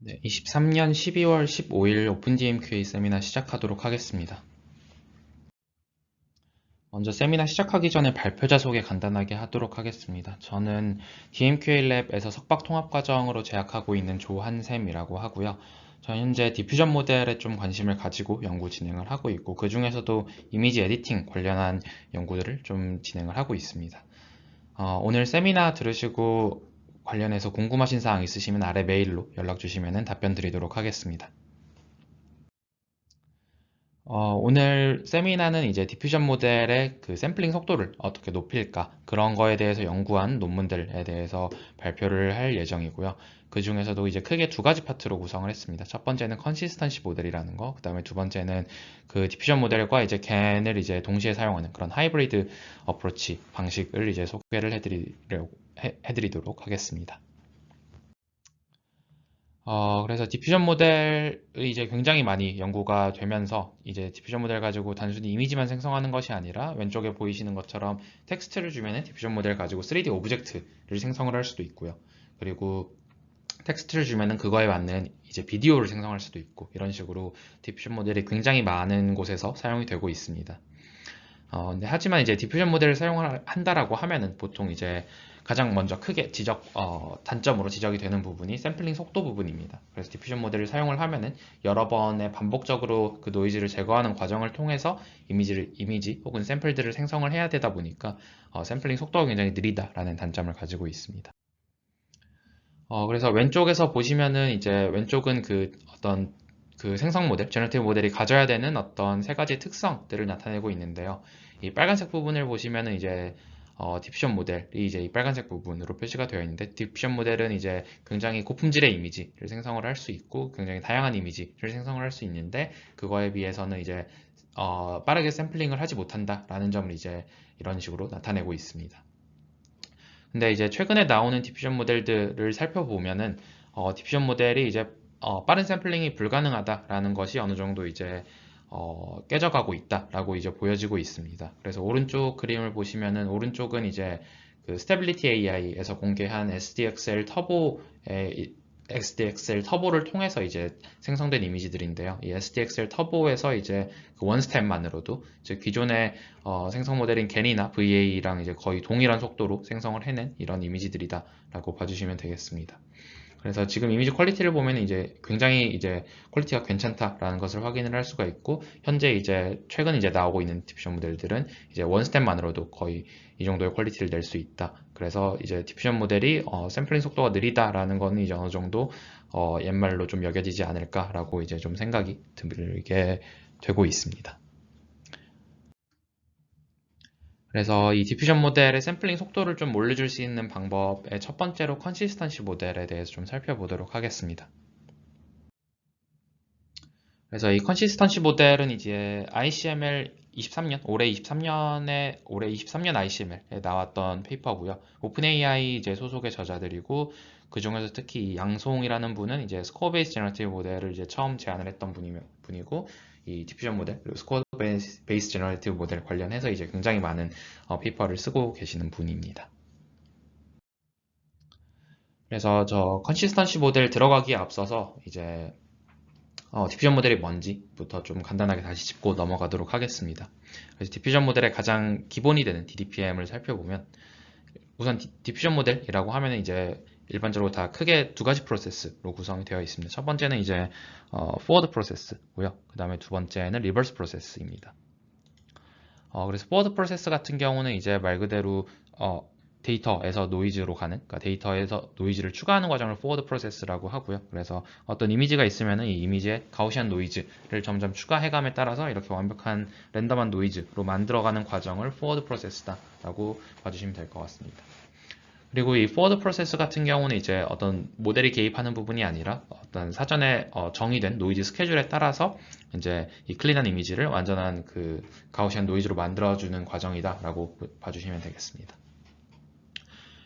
네, 23년 12월 15일 오픈DMQA 세미나 시작하도록 하겠습니다. 먼저 세미나 시작하기 전에 발표자 소개 간단하게 하도록 하겠습니다. 저는 DMQA 랩에서 석박 통합과정으로 재학하고 있는 조한샘이라고 하고요. 저는 현재 디퓨전 모델에 좀 관심을 가지고 연구 진행을 하고 있고, 그 중에서도 이미지 에디팅 관련한 연구들을 좀 진행을 하고 있습니다. 오늘 세미나 들으시고 관련해서 궁금하신 사항 있으시면 아래 메일로 연락 주시면 답변 드리도록 하겠습니다. 오늘 세미나는 이제 디퓨전 모델의 그 샘플링 속도를 어떻게 높일까, 그런 거에 대해서 연구한 논문들에 대해서 발표를 할 예정이고요. 그 중에서도 이제 크게 두 가지 파트로 구성을 했습니다. 첫 번째는 컨시스턴시 모델이라는 거, 그 다음에 두 번째는 그 디퓨전 모델과 이제 겐을 이제 동시에 사용하는 그런 하이브리드 어프로치 방식을 이제 소개를 해드리도록 하겠습니다. 그래서 디퓨전 모델이 이제 굉장히 많이 연구가 되면서 이제 디퓨전 모델 가지고 단순히 이미지만 생성하는 것이 아니라, 왼쪽에 보이시는 것처럼 텍스트를 주면은 디퓨전 모델 가지고 3D 오브젝트를 생성을 할 수도 있고요. 그리고 텍스트를 주면은 그거에 맞는 이제 비디오를 생성할 수도 있고, 이런 식으로 디퓨전 모델이 굉장히 많은 곳에서 사용이 되고 있습니다. 근데 하지만 이제 디퓨전 모델을 사용한다라고 하면은 보통 이제 가장 먼저 크게 단점으로 지적이 되는 부분이 샘플링 속도 부분입니다. 그래서 디퓨전 모델을 사용을 하면은 여러 번의 반복적으로 그 노이즈를 제거하는 과정을 통해서 이미지 혹은 샘플들을 생성을 해야 되다 보니까 샘플링 속도가 굉장히 느리다라는 단점을 가지고 있습니다. 그래서 왼쪽에서 보시면은 이제 왼쪽은 그 어떤 그 생성 모델, 제너티브 모델이 가져야 되는 어떤 세 가지 특성들을 나타내고 있는데요. 이 빨간색 부분을 보시면은 이제 디퓨전 모델이 이제 이 빨간색 부분으로 표시가 되어 있는데, 디퓨전 모델은 이제 굉장히 고품질의 이미지를 생성을 할 수 있고 굉장히 다양한 이미지를 생성을 할 수 있는데, 그거에 비해서는 이제 빠르게 샘플링을 하지 못한다라는 점을 이제 이런 식으로 나타내고 있습니다. 근데 이제 최근에 나오는 디퓨전 모델들을 살펴보면은 디퓨전 모델이 이제 빠른 샘플링이 불가능하다라는 것이 어느 정도 이제 깨져가고 있다라고 이제 보여지고 있습니다. 그래서 오른쪽 그림을 보시면은, 오른쪽은 이제 그 스테빌리티 AI에서 공개한 SDXL 터보를 통해서 이제 생성된 이미지들인데요. 이 SDXL 터보에서 이제 그 원 스텝만으로도 즉 기존의 생성 모델인 겐이나 VA랑 이제 거의 동일한 속도로 생성을 해낸 이런 이미지들이다라고 봐주시면 되겠습니다. 그래서 지금 이미지 퀄리티를 보면 이제 굉장히 이제 퀄리티가 괜찮다라는 것을 확인을 할 수가 있고, 현재 이제 최근 이제 나오고 있는 디퓨전 모델들은 이제 원 스텝만으로도 거의 이 정도의 퀄리티를 낼 수 있다. 그래서 이제 디퓨전 모델이 샘플링 속도가 느리다라는 거는 이제 어느 정도 옛말로 좀 여겨지지 않을까라고 이제 좀 생각이 들게 되고 있습니다. 그래서 이 디퓨전 모델의 샘플링 속도를 좀 올려줄 수 있는 방법의 첫 번째로 컨시스턴시 모델에 대해서 좀 살펴보도록 하겠습니다. 그래서 이 컨시스턴시 모델은 이제 ICML 23년, 올해 23년 ICML에 나왔던 페이퍼고요. 오픈AI 이제 소속의 저자들이고, 그 중에서 특히 이 양송이라는 분은 이제 스코어 베이스 제너러티브 모델을 이제 처음 제안을 했던 분이고, 이 디퓨전 모델 그리고 스코어 베이스 제너러티브 모델 관련해서 이제 굉장히 많은 페이퍼를 쓰고 계시는 분입니다. 그래서 저 컨시스턴시 모델 들어가기에 앞서서 이제 디퓨전 모델이 뭔지부터 좀 간단하게 다시 짚고 넘어가도록 하겠습니다. 그래서 디퓨전 모델의 가장 기본이 되는 DDPM을 살펴보면, 우선 디퓨전 모델이라고 하면 이제 일반적으로 다 크게 두 가지 프로세스로 구성이 되어 있습니다. 첫 번째는 이제 forward 프로세스고요. 그 다음에 두 번째는 reverse 프로세스입니다. 그래서 forward 프로세스 같은 경우는 이제 말 그대로 데이터에서 노이즈로 가는, 그러니까 데이터에서 노이즈를 추가하는 과정을 forward 프로세스라고 하고요. 그래서 어떤 이미지가 있으면은 이 이미지에 가우시안 노이즈를 점점 추가해감에 따라서 이렇게 완벽한 랜덤한 노이즈로 만들어가는 과정을 forward 프로세스다라고 봐주시면 될 것 같습니다. 그리고 이 forward 프로세스 같은 경우는 이제 어떤 모델이 개입하는 부분이 아니라 어떤 사전에 정의된 노이즈 스케줄에 따라서 이제 이 클린한 이미지를 완전한 그 가우시안 노이즈로 만들어주는 과정이다라고 봐주시면 되겠습니다.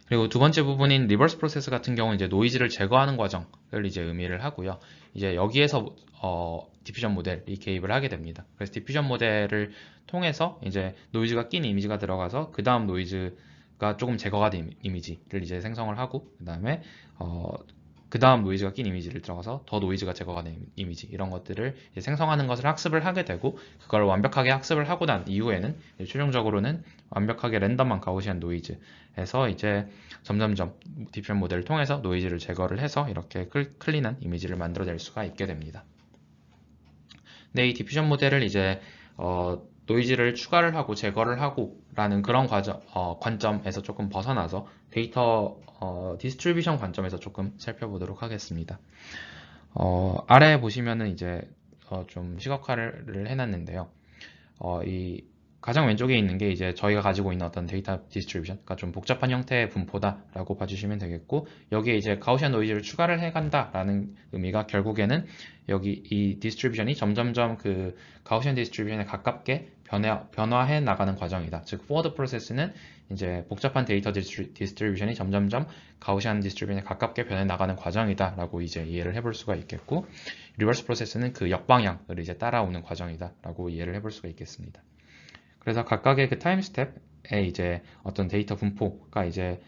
그리고 두 번째 부분인 리버스 프로세스 같은 경우는 이제 노이즈를 제거하는 과정을 이제 의미를 하고요. 이제 여기에서 디퓨전 모델이 개입을 하게 됩니다. 그래서 디퓨전 모델을 통해서 이제 노이즈가 낀 이미지가 들어가서 그 다음 노이즈가 조금 제거가 된 이미지를 이제 생성을 하고, 그 다음에 그 다음 노이즈가 낀 이미지를 들어가서 더 노이즈가 제거가 된 이미지, 이런 것들을 이제 생성하는 것을 학습을 하게 되고, 그걸 완벽하게 학습을 하고 난 이후에는 최종적으로는 완벽하게 랜덤한 가우시안 노이즈에서 이제 점점점 디퓨전 모델을 통해서 노이즈를 제거를 해서 이렇게 클린한 이미지를 만들어낼 수가 있게 됩니다. 근데 이 디퓨전 모델을 이제 노이즈를 추가를 하고 제거를 하고 라는 그런 관점에서 조금 벗어나서 데이터 디스트리뷰션 관점에서 조금 살펴보도록 하겠습니다. 아래 보시면은 이제 좀 시각화를 해놨는데요. 이 가장 왼쪽에 있는 게 이제 저희가 가지고 있는 어떤 데이터 디스트리뷰션, 그러니까 좀 복잡한 형태의 분포다라고 봐주시면 되겠고, 여기에 이제 가우시안 노이즈를 추가를 해간다라는 의미가 결국에는 여기 이 디스트리뷰션이 점점점 그 가우시안 디스트리뷰션에 가깝게 변화해 나가는 과정이다. 즉, 포워드 프로세스는 이제 복잡한 데이터 디스트리뷰션이 점점점 가우시안 디스트리뷰션에 가깝게 변해 나가는 과정이다라고 이제 이해를 해볼 수가 있겠고, 리버스 프로세스는 그 역방향을 이제 따라오는 과정이다라고 이해를 해볼 수가 있겠습니다. 그래서 각각의 그 타임 스텝에 이제 어떤 데이터 분포가 이제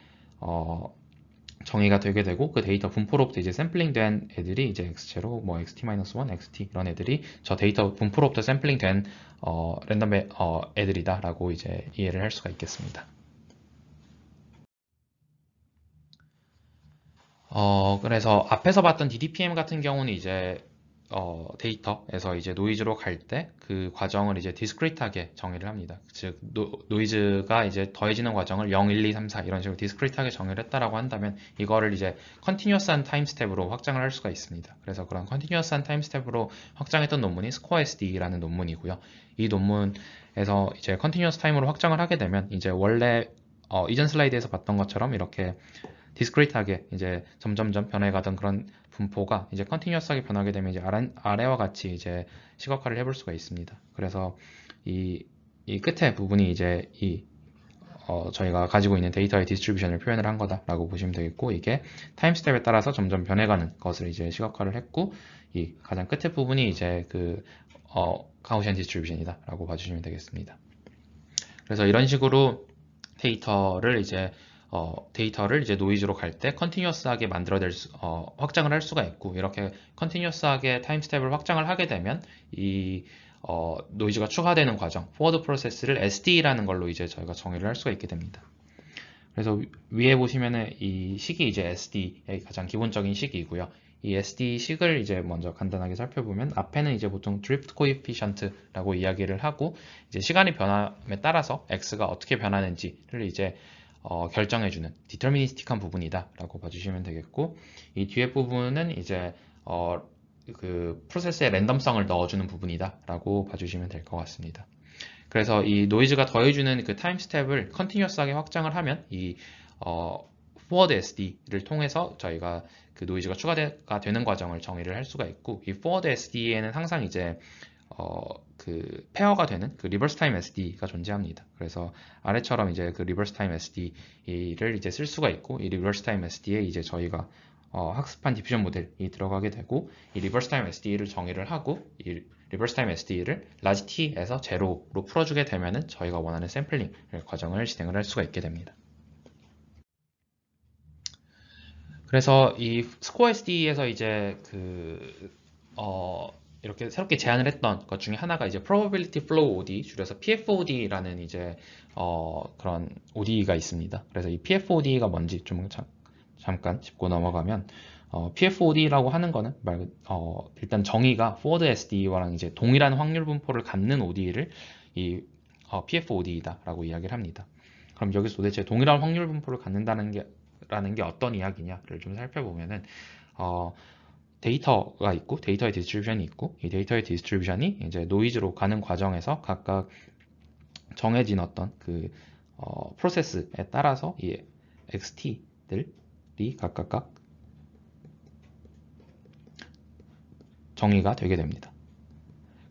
정의가 되게 되고, 그 데이터 분포로부터 이제 샘플링된 애들이 이제 x0, 뭐 xt-1, xt 이런 애들이 저 데이터 분포로부터 샘플링된 랜덤 애들이다라고 이제 이해를 할 수가 있겠습니다. 그래서 앞에서 봤던 DDPM 같은 경우는 이제 데이터에서 이제 노이즈로 갈 때 그 과정을 이제 디스크리트하게 정의를 합니다. 즉, 노이즈가 이제 더해지는 과정을 0, 1, 2, 3, 4 이런 식으로 디스크리트하게 정의를 했다라고 한다면, 이거를 이제 컨티뉴어스한 타임 스텝으로 확장을 할 수가 있습니다. 그래서 그런 컨티뉴어스한 타임 스텝으로 확장했던 논문이 SCORE-SD라는 논문이고요. 이 논문에서 이제 컨티뉴어스 타임으로 확장을 하게 되면 이제 원래 이전 슬라이드에서 봤던 것처럼 이렇게 디스크리트하게 이제 점점점 변해가던 그런 분포가 이제 컨티뉴어스하게 변하게 되면 이제 아래와 같이 이제 시각화를 해볼 수가 있습니다. 그래서 이 끝에 부분이 이제 저희가 가지고 있는 데이터의 디스트리뷰션을 표현을 한 거다라고 보시면 되겠고, 이게 타임 스텝에 따라서 점점 변해가는 것을 이제 시각화를 했고, 이 가장 끝에 부분이 이제 그 가우시안 디스트리뷰션이다라고 봐주시면 되겠습니다. 그래서 이런 식으로 데이터를 이제 노이즈로 갈 때 컨티뉴어스하게 확장을 할 수가 있고, 이렇게 컨티뉴어스하게 타임 스텝을 확장을 하게 되면 이 노이즈가 추가되는 과정, 포워드 프로세스를 SD라는 걸로 이제 저희가 정의를 할 수가 있게 됩니다. 그래서 위에 보시면은 이 식이 이제 SD의 가장 기본적인 식이고요. 이 SD 식을 이제 먼저 간단하게 살펴보면, 앞에는 이제 보통 드리프트 코에피션트라고 이야기를 하고, 이제 시간의 변함에 따라서 X가 어떻게 변하는지를 이제 결정해주는 디터미니스틱한 부분이다라고 봐주시면 되겠고, 이 뒤에 부분은 이제 그 프로세스의 랜덤성을 넣어주는 부분이다라고 봐주시면 될 것 같습니다. 그래서 이 노이즈가 더해주는 그 타임 스텝을 컨티뉴어스하게 확장을 하면 이 포워드 SD를 통해서 저희가 그 노이즈가 추가가 되는 과정을 정의를 할 수가 있고, 이 포워드 SD에는 항상 이제 그 페어가 되는 그 리버스 타임 SD가 존재합니다. 그래서 아래처럼 이제 그 리버스 타임 SD를 이제 쓸 수가 있고, 이 리버스 타임 SD에 이제 저희가 학습한 디퓨전 모델이 들어가게 되고, 이 리버스 타임 SD를 정의를 하고, 이 리버스 타임 SD를 라지 t에서 제로로 풀어주게 되면은 저희가 원하는 샘플링 과정을 진행을 할 수가 있게 됩니다. 그래서 이 스코어 SD에서 이제 이렇게 새롭게 제안을 했던 것 중에 하나가 이제 Probability Flow OD, 줄여서 PFOD라는 이제 그런 ODE가 있습니다. 그래서 이 PFOD가 뭔지 좀 잠깐 짚고 넘어가면, PFOD라고 하는 거는 일단 정의가 Forward SD와랑 이제 동일한 확률 분포를 갖는 ODE를 이 PFOD이다라고 이야기를 합니다. 그럼 여기서 도대체 동일한 확률 분포를 갖는다는 게 어떤 이야기냐를 좀 살펴보면은, 데이터가 있고 데이터의 디스트리뷰션이 있고, 이 데이터의 디스트리뷰션이 이제 노이즈로 가는 과정에서 각각 정해진 어떤 그 프로세스에 따라서 이 XT들이 각각 정의가 되게 됩니다.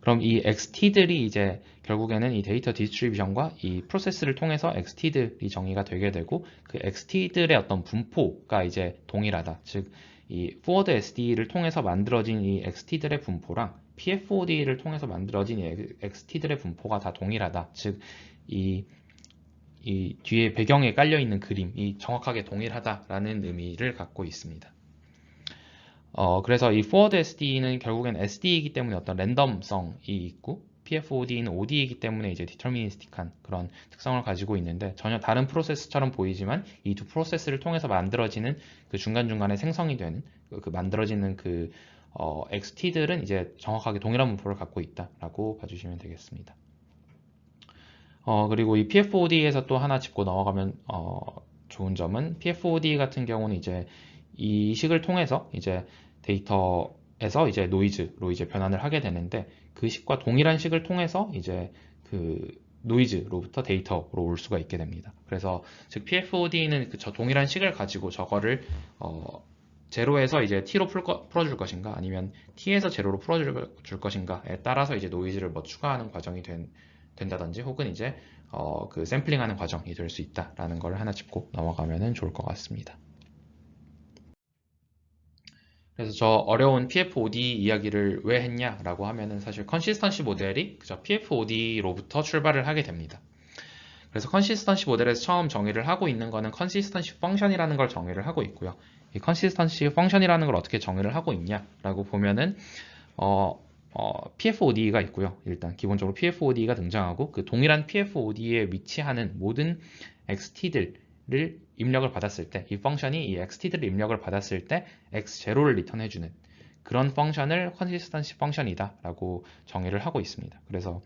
그럼 이 XT들이 이제 결국에는 이 데이터 디스트리뷰션과 이 프로세스를 통해서 XT들이 정의가 되게 되고, 그 XT들의 어떤 분포가 이제 동일하다. 즉, 이 Forward SD를 통해서 만들어진 이 XT들의 분포랑 PFOD를 통해서 만들어진 이 XT들의 분포가 다 동일하다. 즉, 이 뒤에 배경에 깔려 있는 그림이 정확하게 동일하다라는 의미를 갖고 있습니다. 그래서 이 forward SD는 결국엔 SD이기 때문에 어떤 랜덤성이 있고 PFOD는 OD이기 때문에 이제 디터미니스틱한 그런 특성을 가지고 있는데 전혀 다른 프로세스처럼 보이지만 이 두 프로세스를 통해서 만들어지는 그 중간중간에 생성이 되는 만들어지는 XT들은 이제 정확하게 동일한 분포를 갖고 있다라고 봐주시면 되겠습니다. 그리고 이 PFOD에서 또 하나 짚고 넘어가면 좋은 점은 PFOD 같은 경우는 이제 이 식을 통해서 이제 데이터에서 이제 노이즈로 이제 변환을 하게 되는데 그 식과 동일한 식을 통해서 이제 그 노이즈로부터 데이터로 올 수가 있게 됩니다. 그래서 즉 PFOD는 저 동일한 식을 가지고 저거를 제로에서 이제 t로 풀어줄 것인가 아니면 t에서 제로로 풀어줄 것인가에 따라서 이제 노이즈를 뭐 추가하는 과정이 된다든지 혹은 이제 그 샘플링하는 과정이 될 수 있다라는 걸 하나 짚고 넘어가면 좋을 것 같습니다. 그래서 저 어려운 PFOD 이야기를 왜 했냐라고 하면은 사실 컨시스턴시 모델이 그저 PFOD로부터 출발을 하게 됩니다. 그래서 컨시스턴시 모델에서 처음 정의를 하고 있는 거는 컨시스턴시 펑션이라는 걸 정의를 하고 있고요. 이 컨시스턴시 펑션이라는 걸 어떻게 정의를 하고 있냐라고 보면은 PFOD가 있고요. 일단 기본적으로 PFOD가 등장하고 그 동일한 PFOD에 위치하는 모든 XT들을 입력을 받았을 때 이 펑션이 이 XT들을 입력을 받았을 때 X0를 리턴해주는 그런 펑션을 컨시스턴시 펑션이다 라고 정의를 하고 있습니다. 그래서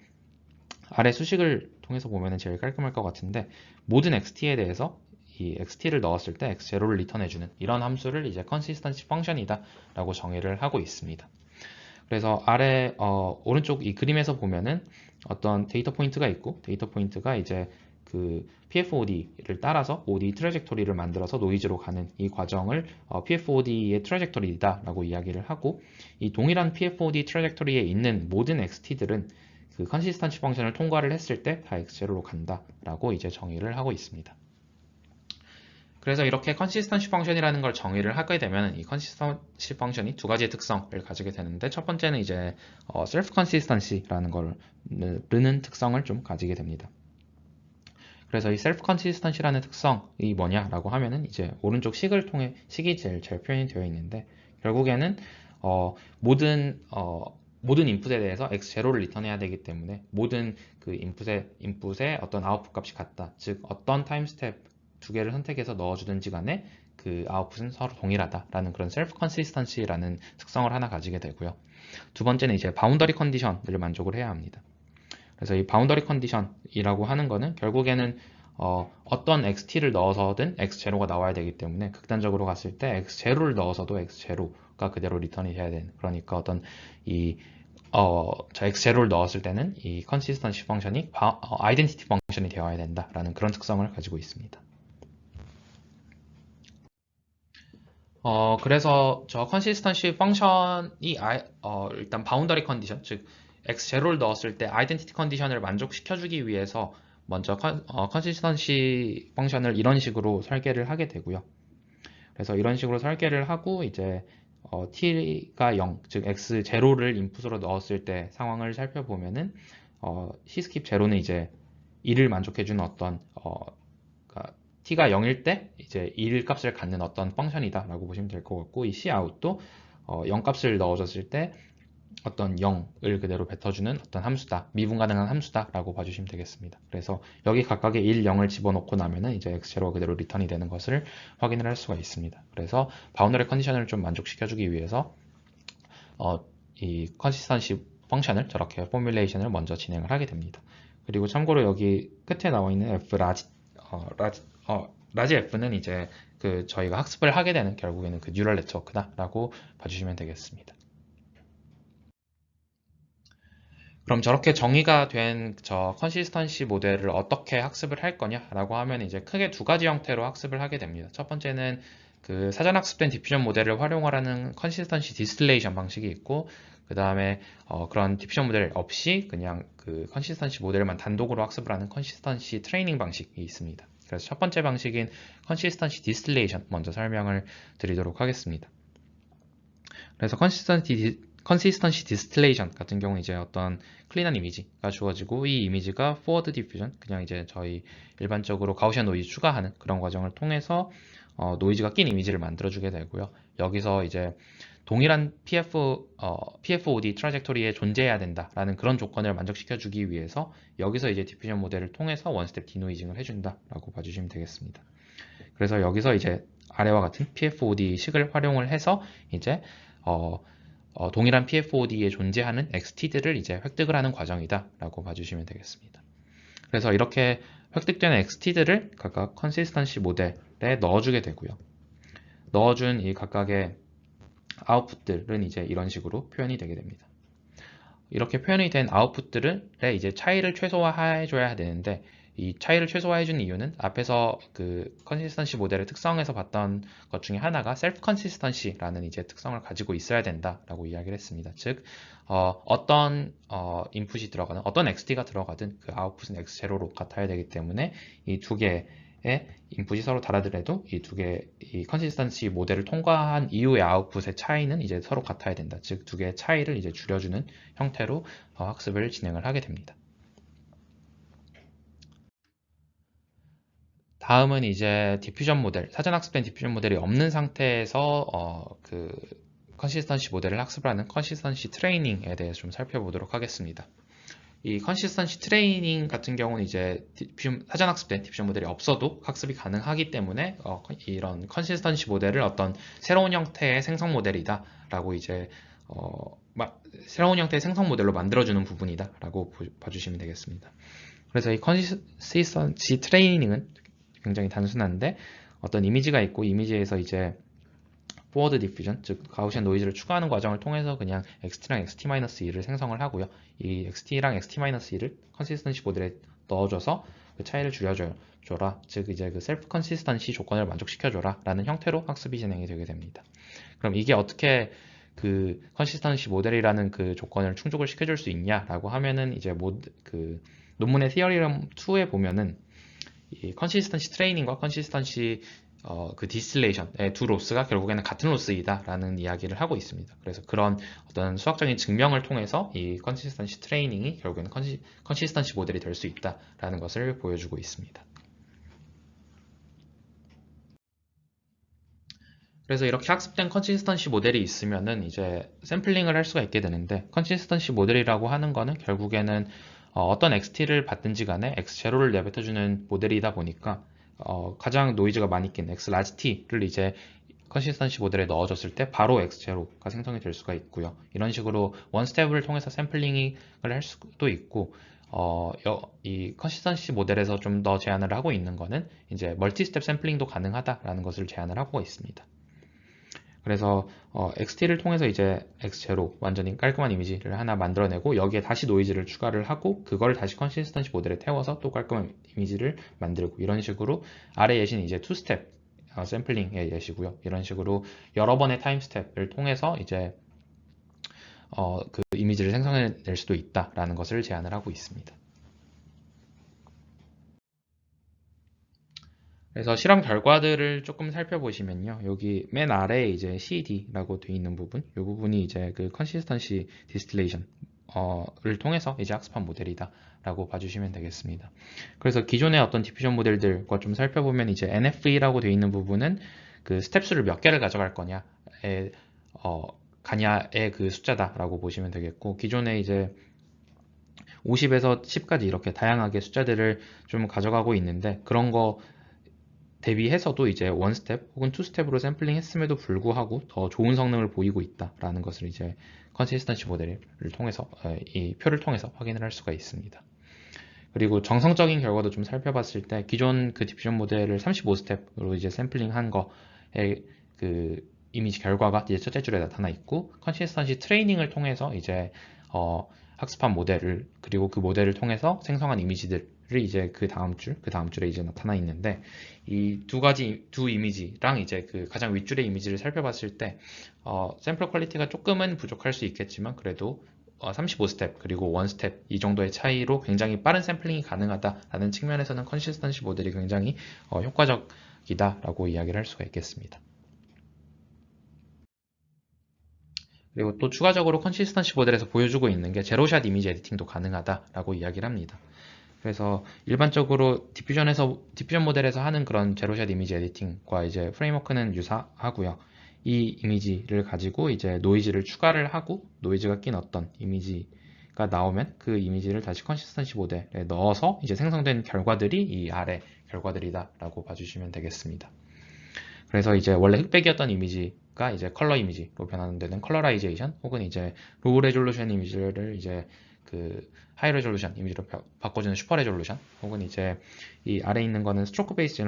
아래 수식을 통해서 보면 제일 깔끔할 것 같은데 모든 XT에 대해서 이 XT를 넣었을 때 X0를 리턴해주는 이런 함수를 이제 컨시스턴시 펑션이다 라고 정의를 하고 있습니다. 그래서 아래 오른쪽 이 그림에서 보면은 어떤 데이터 포인트가 있고 데이터 포인트가 이제 그 PFOD를 따라서 OD 트래젝토리를 만들어서 노이즈로 가는 이 과정을 PFOD의 트래젝토리다 라고 이야기를 하고 이 동일한 PFOD 트래젝토리에 있는 모든 XT들은 그 컨시스턴시 펑션을 통과를 했을 때 다 X0로 간다 라고 이제 정의를 하고 있습니다. 그래서 이렇게 컨시스턴시 펑션이라는 걸 정의를 하게 되면 이 컨시스턴시 펑션이 두 가지의 특성을 가지게 되는데 첫 번째는 이제 셀프 컨시스턴시라는 거는 특성을 좀 가지게 됩니다. 그래서 이 셀프 컨시스턴시라는 특성이 뭐냐라고 하면은 이제 오른쪽 식을 통해 식이 제일 잘 표현이 되어 있는데 결국에는 모든 인풋에 대해서 x0를 리턴해야 되기 때문에 모든 그 인풋에 어떤 아웃풋 값이 같다. 즉 어떤 타임 스텝 두 개를 선택해서 넣어주든지 간에 그 아웃풋은 서로 동일하다라는 그런 셀프 컨시스턴시라는 특성을 하나 가지게 되고요. 두 번째는 이제 바운더리 컨디션을 만족을 해야 합니다. 그래서 이 바운더리 컨디션이라고 하는 거는 결국에는 어떤 XT를 넣어서든 X0가 나와야 되기 때문에 극단적으로 갔을 때 X0를 넣어서도 X0가 그대로 리턴이 돼야 되는 그러니까 어떤 저 X0를 넣었을 때는 이 컨시스턴시 펑션이 아이덴티티 펑션이 되어야 된다라는 그런 특성을 가지고 있습니다. 그래서 저 컨시스턴시 펑션이 일단 바운더리 컨디션, 즉 x0를 넣었을 때 아이덴티티 컨디션을 만족시켜주기 위해서 먼저 컨시스턴시 펑션을 이런 식으로 설계를 하게 되고요. 그래서 이런 식으로 설계를 하고 이제 t가 0, 즉 x0를 인풋으로 넣었을 때 상황을 살펴보면은 cskip 0는 이제 2를 만족해주는 어떤 그러니까 t가 0일 때 이제 1 값을 갖는 어떤 펑션이다 라고 보시면 될 것 같고 이 cout도 0 값을 넣어줬을 때 어떤 0을 그대로 뱉어주는 어떤 함수다 미분 가능한 함수다 라고 봐주시면 되겠습니다. 그래서 여기 각각의 1, 0을 집어넣고 나면은 이제 x0가 그대로 리턴이 되는 것을 확인을 할 수가 있습니다. 그래서 바운더리 컨디션을 좀 만족시켜주기 위해서 이 컨시스턴시 펑션을 저렇게 포뮬레이션을 먼저 진행을 하게 됩니다. 그리고 참고로 여기 끝에 나와 있는 f 라지 F는 이제 그 저희가 학습을 하게 되는 결국에는 그 뉴럴 네트워크다라고 봐주시면 되겠습니다. 그럼 저렇게 정의가 된 저 컨시스턴시 모델을 어떻게 학습을 할 거냐라고 하면 이제 크게 두 가지 형태로 학습을 하게 됩니다. 첫 번째는 그 사전 학습된 디퓨전 모델을 활용하라는 컨시스턴시 디스틸레이션 방식이 있고 그 다음에 그런 디퓨전 모델 없이 그냥 그 컨시스턴시 모델만 단독으로 학습을 하는 컨시스턴시 트레이닝 방식이 있습니다. 그래서 첫 번째 방식인 컨시스턴시 디스틸레이션 먼저 설명을 드리도록 하겠습니다. 그래서 컨시스턴시 디스틸레이션 같은 경우 이제 어떤 클린한 이미지가 주어지고 이 이미지가 포워드 디퓨전 그냥 이제 저희 일반적으로 가우시안 노이즈 추가하는 그런 과정을 통해서 노이즈가 낀 이미지를 만들어주게 되고요. 여기서 이제 동일한 PFOD 트라젝토리에 존재해야 된다라는 그런 조건을 만족시켜주기 위해서 여기서 이제 디퓨전 모델을 통해서 원스텝 디노이징을 해준다라고 봐주시면 되겠습니다. 그래서 여기서 이제 아래와 같은 PFOD 식을 활용을 해서 이제 동일한 PFOD에 존재하는 XT들을 이제 획득을 하는 과정이다라고 봐주시면 되겠습니다. 그래서 이렇게 획득되는 XT들을 각각 컨시스턴시 모델에 넣어주게 되고요. 넣어준 이 각각의 아웃풋들은 이제 이런 식으로 표현이 되게 됩니다. 이렇게 표현이 된 아웃풋들의 이제 차이를 최소화해줘야 되는데, 이 차이를 최소화해주는 이유는 앞에서 그 컨시스턴시 모델의 특성에서 봤던 것 중에 하나가 셀프 컨시스턴시라는 이제 특성을 가지고 있어야 된다라고 이야기를 했습니다. 즉, 어떤 인풋이 들어가든 어떤 XT가 들어가든 그 아웃풋은 X0로 같아야 되기 때문에 이 두 개의 인풋이 서로 다르더라도 이 두 개의 이 컨시스턴시 모델을 통과한 이후의 아웃풋의 차이는 이제 서로 같아야 된다. 즉, 두 개의 차이를 이제 줄여주는 형태로 학습을 진행을 하게 됩니다. 다음은 이제 디퓨전 모델, 사전 학습된 디퓨전 모델이 없는 상태에서 그 컨시스턴시 모델을 학습을 하는 컨시스턴시 트레이닝에 대해서 좀 살펴보도록 하겠습니다. 이 컨시스턴시 트레이닝 같은 경우는 이제 사전 학습된 디퓨전 모델이 없어도 학습이 가능하기 때문에 이런 컨시스턴시 모델을 어떤 새로운 형태의 생성 모델이다 라고 이제 새로운 형태의 생성 모델로 만들어주는 부분이다 라고 봐주시면 되겠습니다. 그래서 이 컨시스턴시 트레이닝은 굉장히 단순한데, 어떤 이미지가 있고 이미지에서 이제 포워드 디퓨전, 즉 가우시안 노이즈를 추가하는 과정을 통해서 그냥 XT랑 XT-2를 생성을 하고요. 이 XT랑 XT-2를 컨시스턴시 모델에 넣어줘서 그 차이를 줄여줘라, 즉 이제 그 셀프 컨시스턴시 조건을 만족시켜줘라 라는 형태로 학습이 진행이 되게 됩니다. 그럼 이게 어떻게 그 컨시스턴시 모델이라는 그 조건을 충족을 시켜줄 수 있냐라고 하면은 이제 그 논문의 티어리럼 2에 보면은 이 컨시스턴시 트레이닝과 컨시스턴시 그 디스틸레이션의 두 로스가 결국에는 같은 로스이다 라는 이야기를 하고 있습니다. 그래서 그런 어떤 수학적인 증명을 통해서 이 컨시스턴시 트레이닝이 결국에는 컨시스턴시 모델이 될 수 있다 라는 것을 보여주고 있습니다. 그래서 이렇게 학습된 컨시스턴시 모델이 있으면은 이제 샘플링을 할 수가 있게 되는데, 컨시스턴시 모델이라고 하는 거는 결국에는 어떤 XT를 받든지 간에 X0를 내뱉어주는 모델이다 보니까 가장 노이즈가 많이 낀 X 라지 T를 이제 컨시스턴시 모델에 넣어줬을 때 바로 X0가 생성이 될 수가 있고요. 이런 식으로 원 스텝을 통해서 샘플링을 할 수도 있고, 이 컨시스턴시 모델에서 좀 더 제안을 하고 있는 거는 이제 멀티 스텝 샘플링도 가능하다라는 것을 제안을 하고 있습니다. 그래서 XT를 통해서 이제 X0 완전히 깔끔한 이미지를 하나 만들어내고 여기에 다시 노이즈를 추가를 하고 그걸 다시 컨시스턴시 모델에 태워서 또 깔끔한 이미지를 만들고, 이런 식으로 아래 예시는 이제 2스텝 샘플링의 예시고요. 이런 식으로 여러 번의 타임 스텝을 통해서 이제 그 이미지를 생성해낼 수도 있다라는 것을 제안을 하고 있습니다. 그래서 실험 결과들을 조금 살펴보시면요. 여기 맨 아래에 이제 CD라고 되어 있는 부분, 이 부분이 이제 그 컨시스턴시 디스틸레이션 를 통해서 이제 학습한 모델이다 라고 봐주시면 되겠습니다. 그래서 기존의 어떤 디퓨전 모델들과 좀 살펴보면 이제 NFE라고 되어 있는 부분은 그 스텝 수를 몇 개를 가져갈 거냐의 가냐의 그 숫자다 라고 보시면 되겠고, 기존에 이제 50에서 10까지 이렇게 다양하게 숫자들을 좀 가져가고 있는데, 그런 거 대비해서도 이제 원 스텝 혹은 투 스텝으로 샘플링 했음에도 불구하고 더 좋은 성능을 보이고 있다라는 것을 이제 컨시스턴시 모델을 통해서 이 표를 통해서 확인을 할 수가 있습니다. 그리고 정성적인 결과도 좀 살펴봤을 때 기존 그 디퓨전 모델을 35스텝으로 이제 샘플링 한 거의 그 이미지 결과가 이제 첫째 줄에 나타나 있고, 컨시스턴시 트레이닝을 통해서 이제 학습한 모델을, 그리고 그 모델을 통해서 생성한 이미지들을 이제 그 다음 줄에 이제 나타나 있는데, 이 두 이미지랑 이제 그 가장 윗줄의 이미지를 살펴봤을 때 샘플 퀄리티가 조금은 부족할 수 있겠지만 그래도 35스텝 그리고 1스텝 이 정도의 차이로 굉장히 빠른 샘플링이 가능하다라는 측면에서는 컨시스턴시 모델이 굉장히 효과적이다라고 이야기를 할 수가 있겠습니다. 그리고 또 추가적으로 컨시스턴시 모델에서 보여주고 있는 게 제로샷 이미지 에디팅도 가능하다라고 이야기를 합니다. 그래서 일반적으로 디퓨전 모델에서 하는 그런 제로샷 이미지 에디팅과 이제 프레임워크는 유사하고요. 이 이미지를 가지고 이제 노이즈를 추가를 하고 노이즈가 낀 어떤 이미지가 나오면 그 이미지를 다시 컨시스턴시 모델에 넣어서 이제 생성된 결과들이 이 아래 결과들이다라고 봐주시면 되겠습니다. 그래서 이제 원래 흑백이었던 이미지가 이제 컬러 이미지로 변하는 데는 컬러라이제이션 혹은 이제 로우 레졸루션 이미지를 이제 그 하이 레졸루션 이미지로 바꿔주는 슈퍼 레졸루션 혹은 이제 이 아래 있는 거는 스트로크 베이스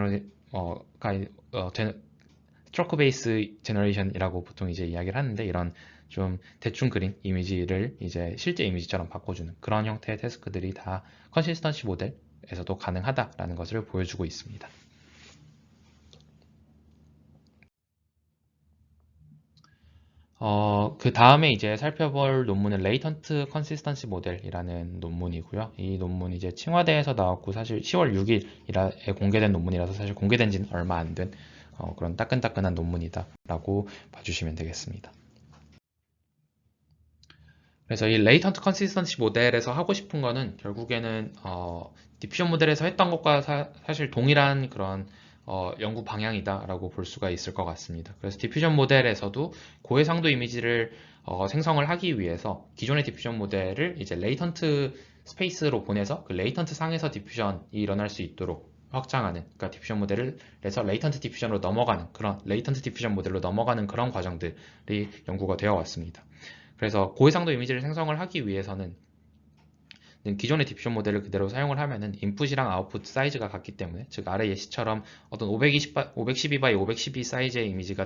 스트로크 베이스 제너레이션이라고 보통 이제 이야기를 하는데 이런 좀 대충 그린 이미지를 이제 실제 이미지처럼 바꿔주는 그런 형태의 태스크들이 다 컨시스턴시 모델에서도 가능하다라는 것을 보여주고 있습니다. 그 다음에 이제 살펴볼 논문은 레이턴트 컨시스턴시 모델이라는 논문이고요. 이 논문이 이제 칭화대에서 나왔고 사실 10월 6일에 공개된 논문이라서 사실 공개된 지는 얼마 안 된 그런 따끈따끈한 논문이다라고 봐주시면 되겠습니다. 그래서 이 레이턴트 컨시스턴시 모델에서 하고 싶은 거는 결국에는 디퓨전 모델에서 했던 것과 사실 동일한 그런 연구 방향이다라고 볼 수가 있을 것 같습니다. 그래서 디퓨전 모델에서도 고해상도 이미지를 생성을 하기 위해서 기존의 디퓨전 모델을 이제 레이턴트 스페이스로 보내서 그 레이턴트 상에서 디퓨전이 일어날 수 있도록 확장하는, 그러니까 디퓨전 모델을 해서 레이턴트 디퓨전으로 넘어가는 그런 레이턴트 디퓨전 모델로 넘어가는 그런 과정들이 연구가 되어 왔습니다. 그래서 고해상도 이미지를 생성을 하기 위해서는 기존의 디퓨전 모델을 그대로 사용을 하면은 인풋이랑 아웃풋 사이즈가 같기 때문에, 즉 아래 예시처럼 어떤 512 x 512 사이즈의 이미지가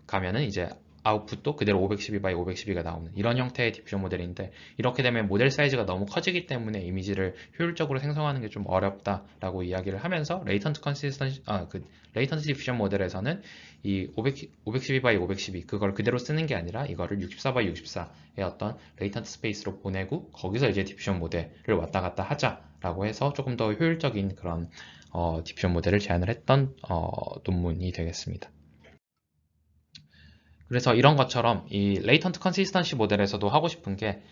가면은 이제 아웃풋도 그대로 512 x 512가 나오는 이런 형태의 디퓨전 모델인데, 이렇게 되면 모델 사이즈가 너무 커지기 때문에 이미지를 효율적으로 생성하는 게 좀 어렵다라고 이야기를 하면서 레이턴트 디퓨전 모델에서는 이 512 x 512 그걸 그대로 쓰는 게 아니라 이거를 64 x 64의 어떤 레이턴트 스페이스로 보내고 거기서 이제 디퓨전 모델을 왔다 갔다 하자라고 해서 조금 더 효율적인 그런 디퓨전 모델을 제안을 했던 논문이 되겠습니다. 그래서 이런 것처럼 이 레이턴트 컨시스턴시 모델에서도 하고 싶은 게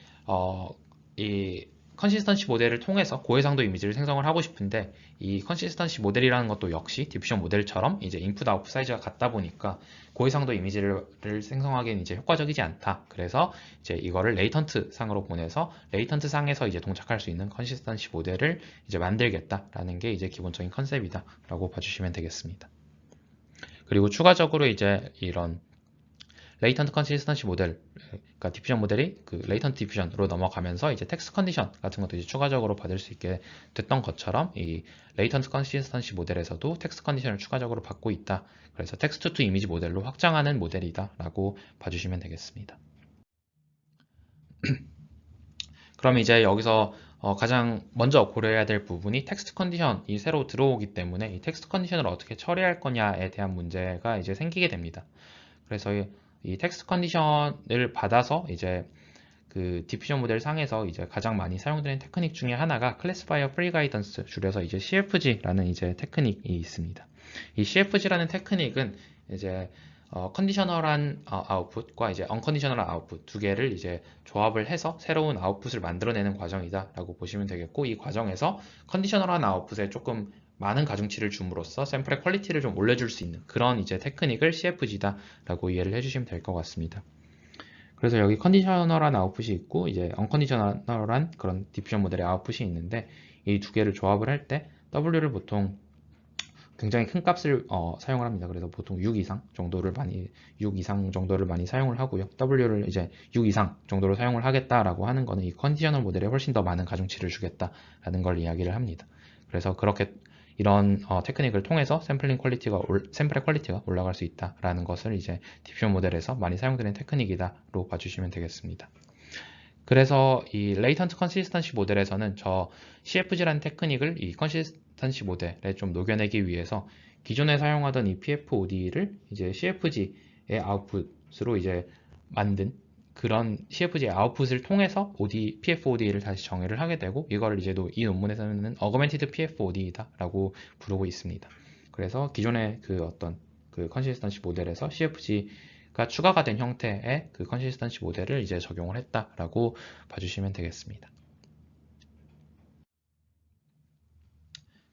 이 컨시스턴시 모델을 통해서 고해상도 이미지를 생성을 하고 싶은데, 이 컨시스턴시 모델이라는 것도 역시 디퓨전 모델처럼 이제 인풋 아웃풋 사이즈가 같다 보니까 고해상도 이미지를 생성하기엔 이제 효과적이지 않다. 그래서 이제 이거를 레이턴트 상으로 보내서 레이턴트 상에서 이제 동작할 수 있는 컨시스턴시 모델을 이제 만들겠다라는 게 이제 기본적인 컨셉이다라고 봐주시면 되겠습니다. 그리고 추가적으로 이제 이런 레이턴트 컨시스턴시 모델, 그러니까 디퓨전 모델이 그 레이턴트 디퓨전으로 넘어가면서 이제 텍스트 컨디션 같은 것도 이제 추가적으로 받을 수 있게 됐던 것처럼 이 레이턴트 컨시스턴시 모델에서도 텍스트 컨디션을 추가적으로 받고 있다. 그래서 텍스트 투 이미지 모델로 확장하는 모델이다라고 봐주시면 되겠습니다. 그럼 이제 여기서 가장 먼저 고려해야 될 부분이 텍스트 컨디션이 새로 들어오기 때문에 이 텍스트 컨디션을 어떻게 처리할 거냐에 대한 문제가 이제 생기게 됩니다. 그래서 이 텍스트 컨디션을 받아서 이제 그 디퓨전 모델 상에서 이제 가장 많이 사용되는 테크닉 중에 하나가 클래시파이어 프리 가이던스, 줄여서 이제 CFG라는 이제 테크닉이 있습니다. 이 CFG라는 테크닉은 이제 컨디셔널한 아웃풋과 이제 언컨디셔널한 아웃풋 두 개를 이제 조합을 해서 새로운 아웃풋을 만들어내는 과정이다라고 보시면 되겠고, 이 과정에서 컨디셔널한 아웃풋에 조금 많은 가중치를 줌으로써 샘플의 퀄리티를 좀 올려줄 수 있는 그런 이제 테크닉을 CFG다라고 이해를 해주시면 될 것 같습니다. 그래서 여기 컨디셔널한 아웃풋이 있고 이제 언컨디셔널한 그런 디퓨전 모델의 아웃풋이 있는데, 이 두 개를 조합을 할 때 W를 보통 굉장히 큰 값을 사용을 합니다. 그래서 보통 6 이상 정도를 많이 사용을 하고요. W를 이제 6 이상 정도로 사용을 하겠다라고 하는 거는 이 컨디셔널 모델에 훨씬 더 많은 가중치를 주겠다라는 걸 이야기를 합니다. 그래서 그렇게 이런 테크닉을 통해서 샘플의 퀄리티가 올라갈 수 있다라는 것을 이제 디퓨전 모델에서 많이 사용되는 테크닉이다로 봐주시면 되겠습니다. 그래서 이 레이턴트 컨시스턴시 모델에서는 저 CFG라는 테크닉을 이 컨시스턴시 모델에 좀 녹여내기 위해서 기존에 사용하던 이 PFOD를 이제 CFG의 아웃풋으로 이제 만든 그런 CFG의 아웃풋을 통해서 PFOD를 다시 정의를 하게 되고, 이거를 이제 이 논문에서는 Augmented PFOD다라고 부르고 있습니다. 그래서 기존의 그 어떤 그 컨시스턴시 모델에서 CFG가 추가가 된 형태의 그 컨시스턴시 모델을 이제 적용을 했다라고 봐주시면 되겠습니다.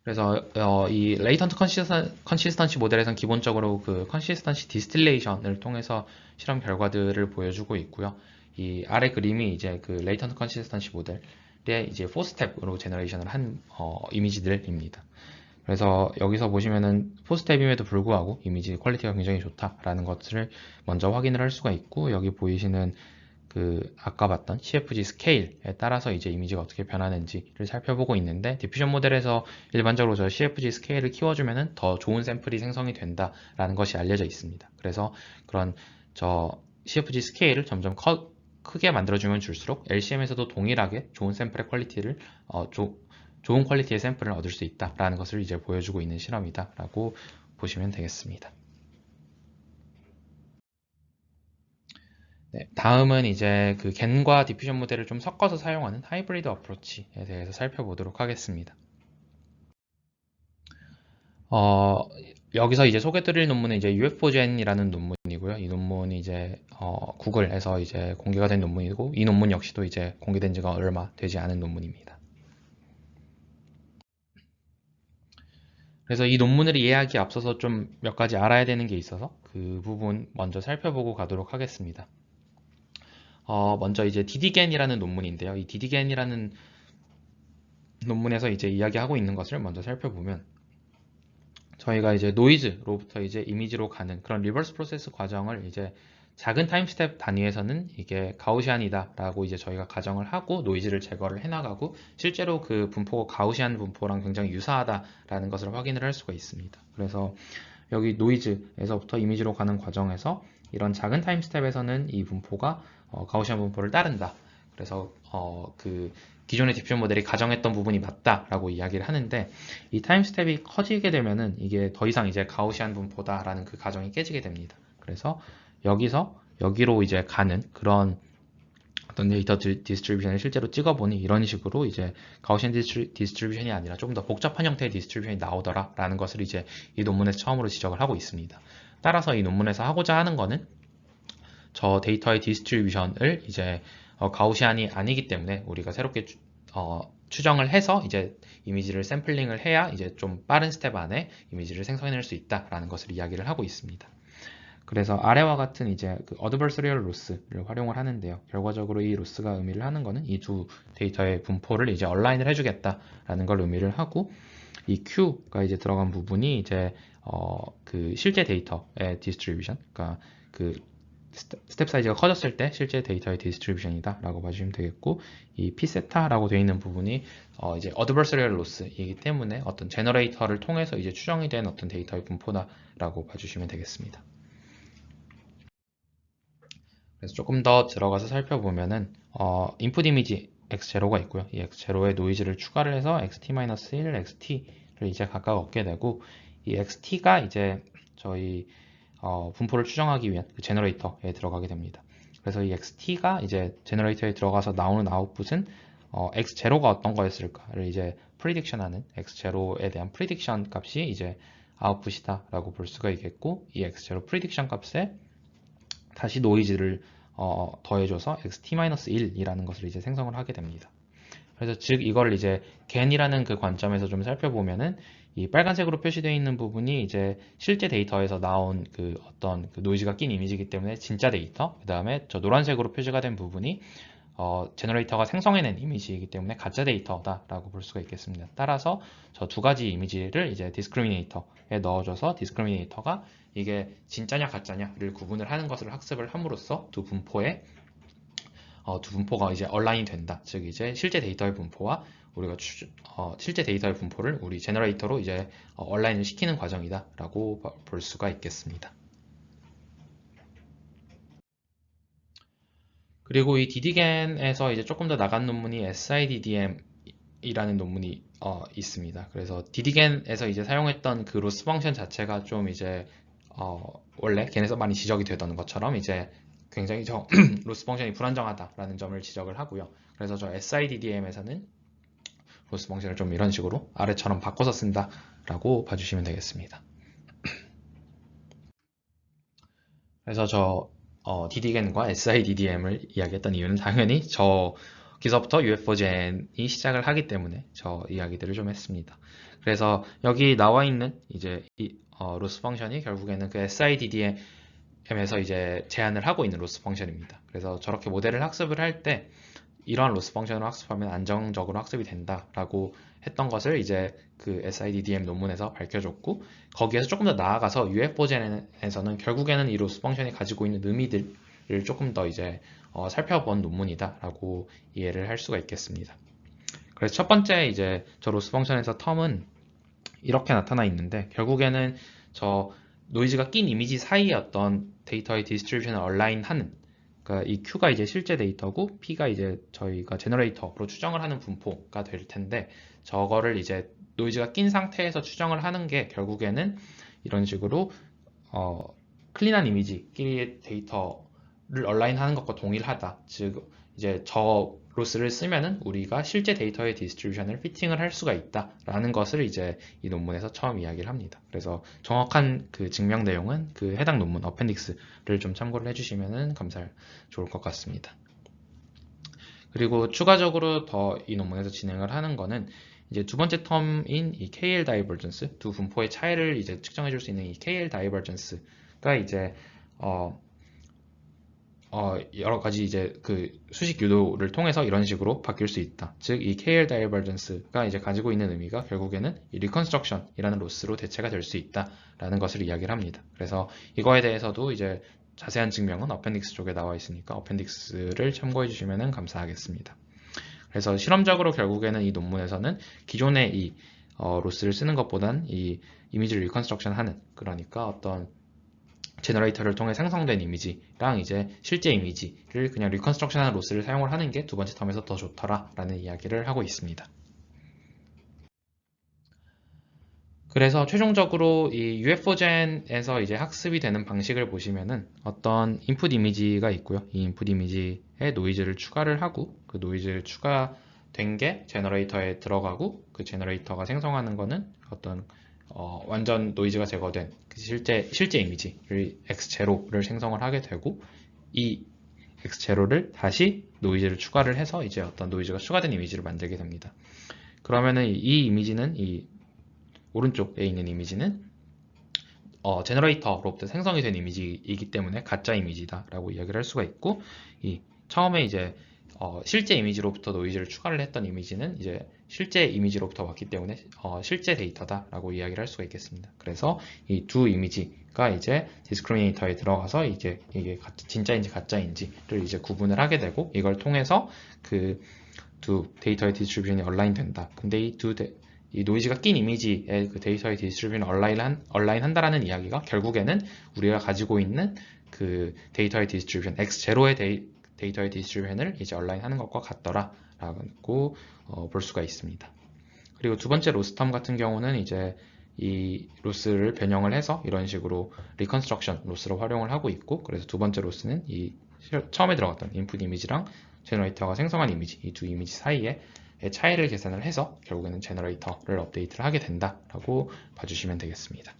그래서 이 레이턴트 컨시스턴시 모델에서는 기본적으로 그 컨시스턴시 디스틸레이션을 통해서 실험 결과들을 보여주고 있고요. 이 아래 그림이 이제 그 레이턴트 컨시스턴시 모델의 이제 4스텝으로 제너레이션을 한 이미지들입니다. 그래서 여기서 보시면은 4스텝임에도 불구하고 이미지 퀄리티가 굉장히 좋다라는 것을 먼저 확인을 할 수가 있고, 여기 보이시는 그 아까 봤던 CFG 스케일에 따라서 이제 이미지가 어떻게 변하는지를 살펴보고 있는데, 디퓨전 모델에서 일반적으로 저 CFG 스케일을 키워주면은 더 좋은 샘플이 생성이 된다라는 것이 알려져 있습니다. 그래서 그런 저 CFG 스케일을 점점 크게 만들어주면 줄수록 LCM에서도 동일하게 좋은 샘플의 퀄리티를 좋은 퀄리티의 샘플을 얻을 수 있다라는 것을 이제 보여주고 있는 실험이다라고 보시면 되겠습니다. 네, 다음은 이제 그 겐과 디퓨전 모델을 좀 섞어서 사용하는 하이브리드 어프로치에 대해서 살펴보도록 하겠습니다. 어, 여기서 이제 소개드릴 논문은 이제 UFOGen이라는 논문이고요. 이 논문이 이제 구글에서 이제 공개가 된 논문이고, 이 논문 역시도 이제 공개된 지가 얼마 되지 않은 논문입니다. 그래서 이 논문을 이해하기 앞서서 좀 몇 가지 알아야 되는 게 있어서 그 부분 먼저 살펴보고 가도록 하겠습니다. 먼저 이제 DDGen이라는 논문인데요. 이 DDGen이라는 논문에서 이제 이야기하고 있는 것을 먼저 살펴보면, 저희가 이제 노이즈로부터 이제 이미지로 가는 그런 리버스 프로세스 과정을 이제 작은 타임 스텝 단위에서는 이게 가우시안이다라고 이제 저희가 가정을 하고 노이즈를 제거를 해나가고, 실제로 그 분포가 가우시안 분포랑 굉장히 유사하다라는 것을 확인을 할 수가 있습니다. 그래서 여기 노이즈에서부터 이미지로 가는 과정에서 이런 작은 타임 스텝에서는 이 분포가 가우시안 분포를 따른다. 그래서 그 기존의 디퓨전 모델이 가정했던 부분이 맞다라고 이야기를 하는데, 이 타임 스텝이 커지게 되면은 이게 더 이상 이제 가우시안 분포다라는 그 가정이 깨지게 됩니다. 그래서 여기서 여기로 이제 가는 그런 어떤 데이터 디스트리뷰션을 실제로 찍어보니 이런 식으로 이제 가우시안 디스트리뷰션이 아니라 조금 더 복잡한 형태의 디스트리뷰션이 나오더라라는 것을 이제 이 논문에서 처음으로 지적을 하고 있습니다. 따라서 이 논문에서 하고자 하는 거는 저 데이터의 디스트리뷰션을 이제 가우시안이 아니기 때문에 우리가 새롭게 추정을 해서 이제 이미지를 샘플링을 해야 이제 좀 빠른 스텝 안에 이미지를 생성해낼 수 있다라는 것을 이야기를 하고 있습니다. 그래서 아래와 같은 이제 그 adversarial loss를 활용을 하는데요. 결과적으로 이 로스가 의미를 하는 거는 이 두 데이터의 분포를 이제 얼라인을 해주겠다라는 걸 의미를 하고, 이 Q가 이제 들어간 부분이 이제 그 실제 데이터의 디스트리뷰션, 그러니까 그 스텝 사이즈가 커졌을 때 실제 데이터의 디스트리뷰션이다 라고 봐주시면 되겠고, 이 p세타라고 되어 있는 부분이 이제 adversarial loss이기 때문에 어떤 제너레이터를 통해서 이제 추정이 된 어떤 데이터의 분포다 라고 봐주시면 되겠습니다. 그래서 조금 더 들어가서 살펴보면은 인풋 이미지 x0가 있고요. 이 x0에 노이즈를 추가를 해서 xt-1, xt를 이제 각각 얻게 되고, 이 xt가 이제 저희 분포를 추정하기 위한 그 제너레이터에 들어가게 됩니다. 그래서 이 xt가 이제 제너레이터에 들어가서 나오는 아웃풋은 x0가 어떤 거였을까를 이제 프리딕션하는 x0에 대한 프리딕션 값이 이제 아웃풋이다라고 볼 수가 있겠고, 이 x0 프리딕션 값에 다시 노이즈를 더해줘서 xt-1이라는 것을 이제 생성을 하게 됩니다. 그래서 즉 이걸 이제 gen이라는 그 관점에서 좀 살펴보면은, 이 빨간색으로 표시되어 있는 부분이 이제 실제 데이터에서 나온 그 어떤 그 노이즈가 낀 이미지이기 때문에 진짜 데이터, 그 다음에 저 노란색으로 표시가 된 부분이 제너레이터가 생성해낸 이미지이기 때문에 가짜 데이터다라고 볼 수가 있겠습니다. 따라서 저 두 가지 이미지를 이제 디스크리미네이터에 넣어줘서 디스크리미네이터가 이게 진짜냐 가짜냐를 구분을 하는 것을 학습을 함으로써 두 분포가 이제 얼라인이 된다. 즉 이제 실제 데이터의 분포와 우리가 실제 데이터의 분포를 우리 제너레이터로 이제 얼라인을 시키는 과정이다라고 볼 수가 있겠습니다. 그리고 이 DDGen에서 이제 조금 더 나간 논문이 SIDDM이라는 논문이 있습니다. 그래서 DDGen에서 이제 사용했던 그 로스 펑션 자체가 좀 이제 원래 겐에서 많이 지적이 되던 것처럼 이제 굉장히 저 로스 펑션이 불안정하다라는 점을 지적을 하고요. 그래서 저 SIDDM에서는 로스 펑션을 좀 이런 식으로 아래처럼 바꿔서 쓴다라고 봐주시면 되겠습니다. 그래서 저 DDGen과 SIDDM을 이야기했던 이유는 당연히 저 여기서부터 UF4Gen이 시작을 하기 때문에 저 이야기들을 좀 했습니다. 그래서 여기 나와 있는 이제 로스 펑션이 결국에는 그 SIDDM에서 이제 제한을 하고 있는 로스 펑션입니다. 그래서 저렇게 모델을 학습을 할 때 이러한 로스 펑션을 학습하면 안정적으로 학습이 된다라고 했던 것을 이제 그 SIDDM 논문에서 밝혀줬고, 거기에서 조금 더 나아가서 UF4Gen에서는 결국에는 이 로스 펑션이 가지고 있는 의미들을 조금 더 이제 살펴본 논문이다라고 이해를 할 수가 있겠습니다. 그래서 첫 번째 이제 저 로스 펑션에서 텀은 이렇게 나타나 있는데, 결국에는 저 노이즈가 낀 이미지 사이에 어떤 데이터의 디스트리뷰션을 얼라인하는, 그러니까 이 Q가 이제 실제 데이터고 P가 이제 저희가 제너레이터로 추정을 하는 분포가 될 텐데, 저거를 이제 노이즈가 낀 상태에서 추정을 하는 게 결국에는 이런 식으로 클린한 이미지끼리의 데이터를 얼라인하는 것과 동일하다. 즉 이제 저 로스를 쓰면은 우리가 실제 데이터의 디스트리뷰션을 피팅을 할 수가 있다라는 것을 이제 이 논문에서 처음 이야기를 합니다. 그래서 정확한 그 증명 내용은 그 해당 논문 어펜딕스를 좀 참고를 해주시면은 좋을 것 같습니다. 그리고 추가적으로 더 이 논문에서 진행을 하는 거는 이제 두 번째 텀인 이 KL 다이버전스, 두 분포의 차이를 이제 측정해 줄 수 있는 이 KL 다이버전스가 이제 여러 가지 이제 그 수식 유도를 통해서 이런 식으로 바뀔 수 있다. 즉, 이 KL 다이버전스가 이제 가지고 있는 의미가 결국에는 이 리컨스트럭션이라는 로스로 대체가 될 수 있다라는 것을 이야기를 합니다. 그래서 이거에 대해서도 이제 자세한 증명은 어펜딕스 쪽에 나와 있으니까 어펜딕스를 참고해 주시면 감사하겠습니다. 그래서 실험적으로 결국에는 이 논문에서는 기존의 이 로스를 쓰는 것보단 이 이미지를 리컨스트럭션 하는, 그러니까 어떤 제너레이터를 통해 생성된 이미지랑 이제 실제 이미지를 그냥 리컨스트럭션하는 로스를 사용을 하는 게 두 번째 텀에서 더 좋더라라는 이야기를 하고 있습니다. 그래서 최종적으로 이 UF4Gen에서 이제 학습이 되는 방식을 보시면은 어떤 인풋 이미지가 있고요. 이 인풋 이미지에 노이즈를 추가를 하고, 그 노이즈를 추가된 게 제너레이터에 들어가고, 그 제너레이터가 생성하는 거는 어떤 완전 노이즈가 제거된 그 실제 이미지를 X0를 생성을 하게 되고, 이 X0를 다시 노이즈를 추가를 해서 이제 어떤 노이즈가 추가된 이미지를 만들게 됩니다. 그러면은 이 이미지는 이 오른쪽에 있는 이미지는 제너레이터로부터 생성이 된 이미지이기 때문에 가짜 이미지다라고 이야기를 할 수가 있고, 이 처음에 이제 실제 이미지로부터 노이즈를 추가를 했던 이미지는 이제 실제 이미지로부터 왔기 때문에 실제 데이터다라고 이야기를 할 수가 있겠습니다. 그래서 이 두 이미지가 이제 디스크리미네이터에 들어가서 이제 이게 진짜인지 가짜인지를 이제 구분을 하게 되고, 이걸 통해서 그 두 데이터의 디스트리뷰션이 얼라인 된다. 근데 이 노이즈가 낀 이미지의 그 데이터의 디스트리뷰션을 얼라인 한다라는 이야기가 결국에는 우리가 가지고 있는 그 데이터의 디스트리뷰션 X0의 데이터의 디스트리뷰션을 이제 얼라인 하는 것과 같더라라고 볼 수가 있습니다. 그리고 두 번째 로스텀 같은 경우는 이제 이 로스를 변형을 해서 이런 식으로 리컨스트럭션 로스로 활용을 하고 있고, 그래서 두 번째 로스는 이 처음에 들어갔던 인풋 이미지랑 제너레이터가 생성한 이미지, 이 두 이미지 사이에 차이를 계산을 해서 결국에는 제너레이터를 업데이트를 하게 된다라고 봐주시면 되겠습니다.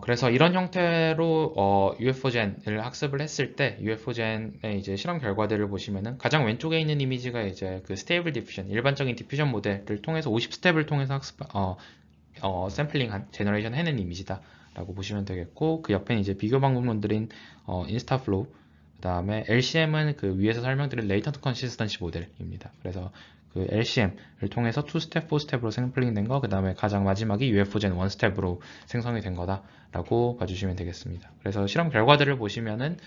그래서 이런 형태로 UF4Gen을 학습을 했을 때 UF4Gen의 이제 실험 결과들을 보시면은 가장 왼쪽에 있는 이미지가 이제 그 스테이블 디퓨전, 일반적인 디퓨전 모델을 통해서 50스텝을 통해서 샘플링한 제너레이션 해낸 이미지다라고 보시면 되겠고, 그 옆에는 이제 비교 방법론들인 인스타플로우, 그 다음에 LCM은 그 위에서 설명드린 레이턴트 컨시스턴시 모델입니다. 그래서 그 LCM을 통해서 2스텝, 4스텝으로 샘플링 된 거, 그 다음에 가장 마지막이 UF4Gen 1스텝으로 생성이 된 거다라고 봐주시면 되겠습니다. 그래서 실험 결과들을 보시면은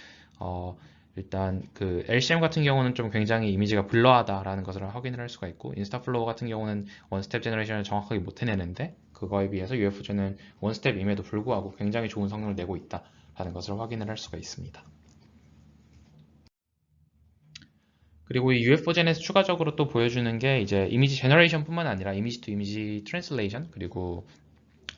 일단 그 LCM 같은 경우는 좀 굉장히 이미지가 블러하다라는 것을 확인을 할 수가 있고, 인스타플로우 같은 경우는 원스텝 제너레이션을 정확하게 못 해내는데, 그거에 비해서 UF4Gen은 원스텝임에도 불구하고 굉장히 좋은 성능을 내고 있다라는 것을 확인을 할 수가 있습니다. 그리고 이 UF4Gen에서 추가적으로 또 보여주는 게 이제 이미지 제너레이션 뿐만 아니라 이미지 투 이미지 트랜슬레이션, 그리고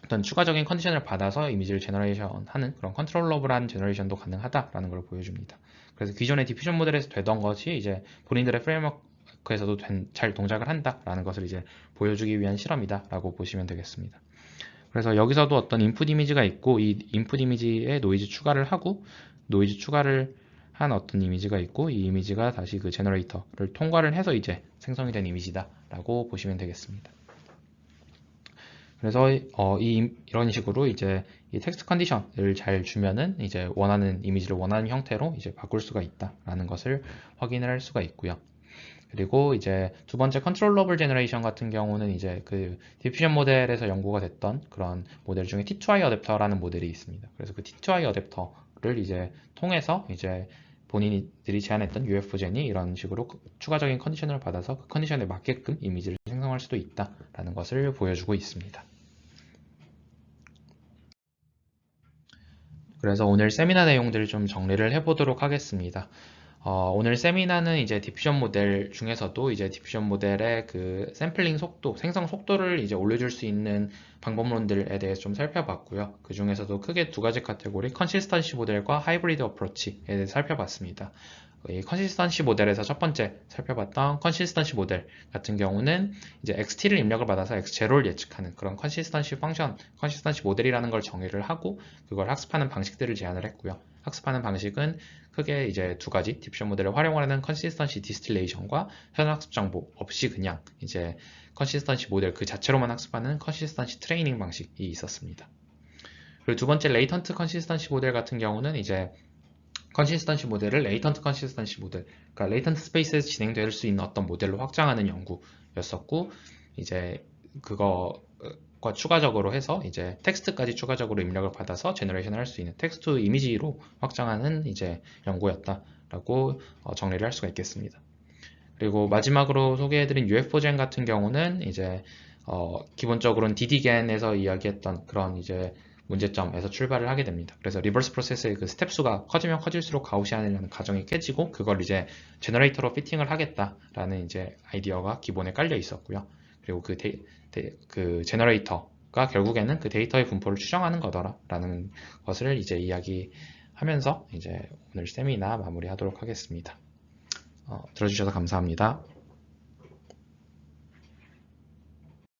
어떤 추가적인 컨디션을 받아서 이미지를 제너레이션 하는 그런 컨트롤러블한 제너레이션도 가능하다라는 걸 보여줍니다. 그래서 기존의 디퓨전 모델에서 되던 것이 이제 본인들의 프레임워크에서도 잘 동작을 한다라는 것을 이제 보여주기 위한 실험이다라고 보시면 되겠습니다. 그래서 여기서도 어떤 인풋 이미지가 있고, 이 인풋 이미지에 노이즈 추가를 하고, 노이즈 추가를 한 어떤 이미지가 있고, 이 이미지가 다시 그 제너레이터를 통과를 해서 이제 생성이 된 이미지다 라고 보시면 되겠습니다. 그래서 이런 식으로 이제 이 텍스트 컨디션을 잘 주면은 이제 원하는 이미지를 원하는 형태로 이제 바꿀 수가 있다라는 것을 확인을 할 수가 있고요. 그리고 이제 두 번째 컨트롤러블 제너레이션 같은 경우는 이제 그 디퓨전 모델에서 연구가 됐던 그런 모델 중에 T2I 어댑터라는 모델이 있습니다. 그래서 그 T2I 어댑터를 이제 통해서 이제 본인들이 제안했던 UFO젠이 이런 식으로 추가적인 컨디션을 받아서 그 컨디션에 맞게끔 이미지를 생성할 수도 있다라는 것을 보여주고 있습니다. 그래서 오늘 세미나 내용들을 좀 정리를 해보도록 하겠습니다. 오늘 세미나는 이제 디퓨전 모델 중에서도 이제 디퓨전 모델의 그 샘플링 속도, 생성 속도를 이제 올려줄 수 있는 방법론들에 대해서 좀 살펴봤고요. 그 중에서도 크게 두 가지 카테고리, 컨시스턴시 모델과 하이브리드 어프로치에 대해서 살펴봤습니다. 이 컨시스턴시 모델에서 첫 번째 살펴봤던 컨시스턴시 모델 같은 경우는 이제 XT를 입력을 받아서 X0를 예측하는 그런 컨시스턴시 펑션, 컨시스턴시 모델이라는 걸 정의를 하고 그걸 학습하는 방식들을 제안을 했고요. 학습하는 방식은 크게 이제 두 가지 디퓨전 모델을 활용하는 컨시스턴시 디스틸레이션과 현 학습 정보 없이 그냥 이제 컨시스턴시 모델 그 자체로만 학습하는 컨시스턴시 트레이닝 방식이 있었습니다. 그리고 두 번째 레이턴트 컨시스턴시 모델 같은 경우는 이제 컨시스턴시 모델을 레이턴트 컨시스턴시 모델, 그러니까 레이턴트 스페이스에서 진행될 수 있는 어떤 모델로 확장하는 연구였었고, 이제 그거과 추가적으로 해서 이제 텍스트까지 추가적으로 입력을 받아서 제너레이션을 할 수 있는 텍스트 이미지로 확장하는 이제 연구였다라고 정리를 할 수가 있겠습니다. 그리고 마지막으로 소개해드린 UFO젠 같은 경우는 이제 기본적으로는 DDGAN에서 이야기했던 그런 이제 문제점에서 출발을 하게 됩니다. 그래서 리버스 프로세스의 그 스텝 수가 커지면 커질수록 가우시안이라는 가정이 깨지고 그걸 이제 제너레이터로 피팅을 하겠다라는 이제 아이디어가 기본에 깔려 있었고요. 그리고 그 제너레이터가 결국에는 그 데이터의 분포를 추정하는 거더라라는 것을 이제 이야기하면서 이제 오늘 세미나 마무리하도록 하겠습니다. 들어주셔서 감사합니다.